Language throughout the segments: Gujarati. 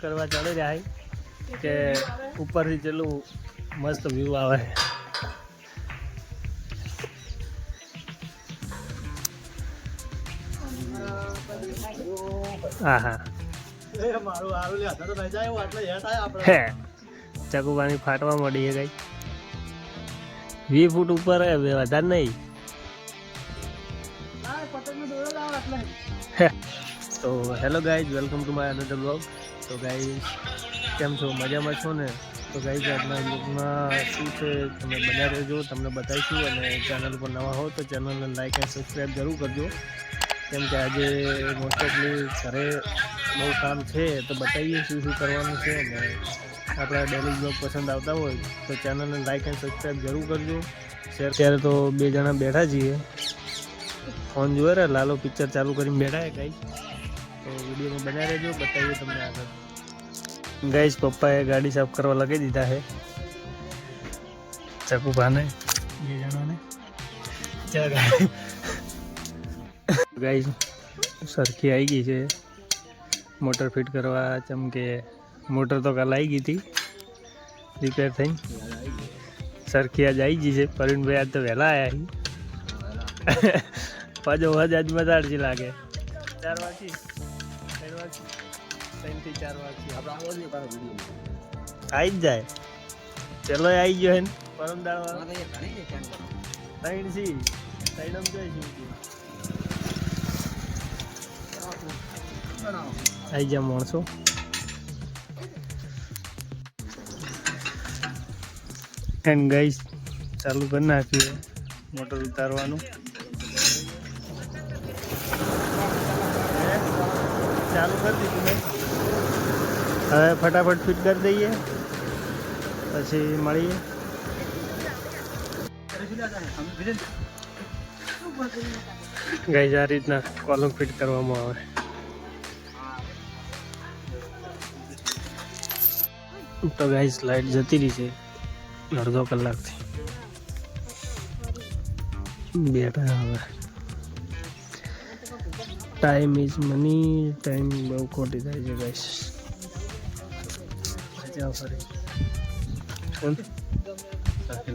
કરવા ચાલી રહ્યા કે ઉપરથી ચેલું મસ્ત વ્યૂ આવે. હા હા ચકુબાની ફાટવા મળી છે કઈ 20 ફૂટ ઉપર વધારે નહીં. તો hello guys, welcome to my another blog. તો ગાઈઝ કેમ છો, મજામાં છો ને? તો ગાઈઝ આજના બ્લોગમાં શું છે તમે બન્યા રહેજો, તમને બતાવીશું. અને ચેનલ પર નવા હો તો ચેનલને લાઈક અને સબસ્ક્રાઈબ જરૂર કરજો, કેમ કે આજે મોસ્ટ ઓફલી ઘરે બહુ કામ છે તો બતાવીએ શું શું કરવાનું છે. અને આપણા ડેલી બ્લોગ પસંદ આવતા હોય તો ચેનલને લાઈક અને સબસ્ક્રાઈબ જરૂર કરજો, શેર. ત્યારે તો 2 જણા બેઠા છીએ, ફોન જોવે રે લાલો પિક્ચર ચાલુ કરીને બેઠા હે ગાઈઝ. તો વિડીયોમાં બન્યા રહેજો, બતાવીએ તમને આગળ. ગાઈઝ પપ્પાએ ગાડી સાફ કરવા લગાવી દીધા છે ચકુભાને 2 જણાને. ગાઈઝ સરખી આવી ગઈ છે મોટર ફિટ કરવા, ચમ કે મોટર તો કાલ આવી ગઈ હતી રિપેર થઈ. સરખી આજ આવી ગઈ છે. પરવીનભાઈ આજ તો વહેલા આવ્યા પાછો આજ મજાડજી લાગે. 4 વાગી 3 વાગી 3 થી 4 વાગી આવી જ જાય. ચલો આવી ગયો હે પરમ દાળ 3 સી 3 જોઈશું આવી જા માણસો. એન્ડ ગાઈસ ચાલુ કરી નાખીએ મોટર ઉતારવાનું. ચાલુ કરી દીધું મેં. હવે ફટાફટ ફિટ કરી દઈએ પછી મળીએ. ગાઈસ આ રીતના કોલમ ફિટ કરવામાં આવે. તો ગાઈસ લાઈટ જતી રહી છે અડધો કલાકથી. બેઠા હવે. Time is money. ટાઈમ બહુ ખોટી થાય છે ગાઈસ.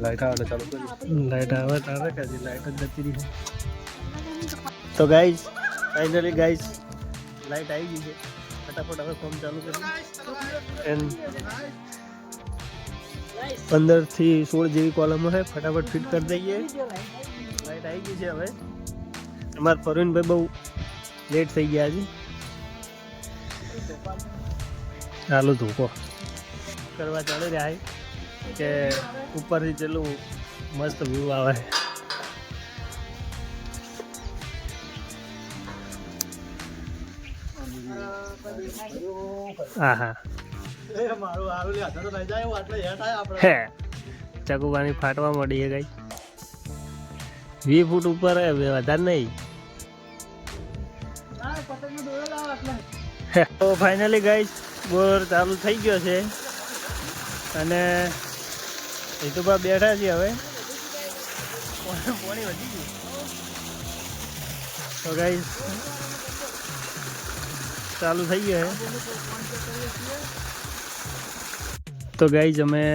લાઈટ આવે ચાલુ કરી. લાઈટ આવે તારે કે લાઈટ જ જતી રહી. તો ગાઈસ ફાઇનલી ગાઈસ લાઈટ આવી ગઈ છે. ફટાફટ હવે ફોન ચાલુ કરી. એન્ડ 15 થી 16 જેવી કોલમો છે, ફટાફટ ફિટ કરી દઈએ. લાઈટ આવી ગઈ છે. હવે અમારા પરવીનભાઈ બહુ લેટ થઈ ગયા છે. ચાલુ ધોકો કરવા ચાલી રહ્યા કે ઉપરથી ચેલું મસ્ત વ્યૂ આવે. હા હા ચકુબાની ફાટવા મળી છે કઈ 20 ફૂટ ઉપર વધારે નહીં. તો ફાઇનલી ગાઈસ બોર ચાલુ થઈ ગયો છે અને એ તો બેઠા છીએ. હવે પાણી વધી ગયું. તો ગાઈસ ચાલુ થઈ ગયો છે. તો ગાઈસ અમે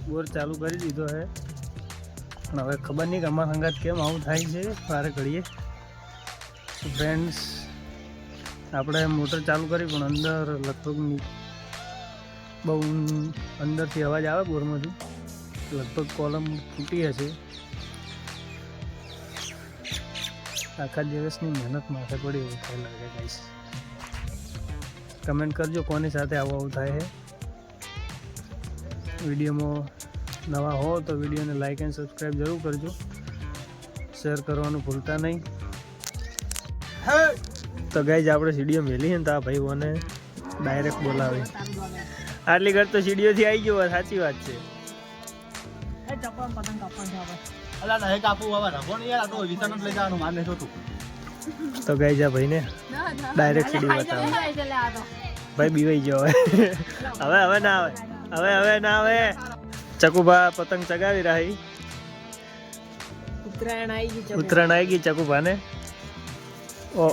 બોર ચાલુ કરી દીધો છે. પણ હવે ખબર નહીં કે અમારા સંગાત કેમ આવું થાય છે વારે ઘડીએ. ફ્રેન્ડ્સ આપણે મોટર ચાલુ કરી પણ અંદર લગભગ બહુ અંદરથી અવાજ આવે બોરમાંથી. લગભગ કોલમ ફૂટી હશે. આખા દિવસની મહેનત માથે પડી એવું થાય લાગે ગાઈસ. કમેન્ટ કરજો કોની સાથે આવું થાય છે. વિડીયોમાં નવા હો તો વિડીયોને લાઈક એન્ડ સબસ્ક્રાઈબ જરૂર કરજો, શેર કરવાનું ભૂલતા નહીં. તો ગાઈઝ આપણે સીડીઓ મેલી ને તો આ ભાઈઓને ડાયરેક્ટ બોલાવે. આટલી ઘર તો સીડીઓથી આવી ગયો. સાચી વાત છે. તો ગાઈઝ આ ભાઈને ડાયરેક્ટ સીડી બતાવે. ભાઈ બીવાઈ ગયો હવે. હવે ના આવે. હવે ના આવે. ચકુભા પતંગ ચગાવી રહી. ઉત્તરાયણ આવી ગઈ ચકુભા ને. ઓ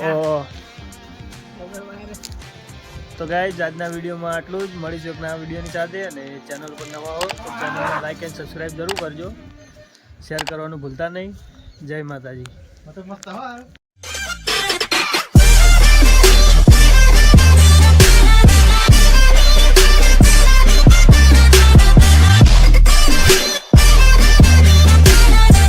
તો ગાઈઝ આજના વિડીયોમાં આટલું જ. મળીશું એક નવા વિડીયોની સાથે. અને ચેનલ પર નવા હો તો ચેનલને લાઈક એન્ડ સબસ્ક્રાઈબ જરૂર કરજો. શેર કરવાનું ભૂલતા નહીં. જય માતાજી.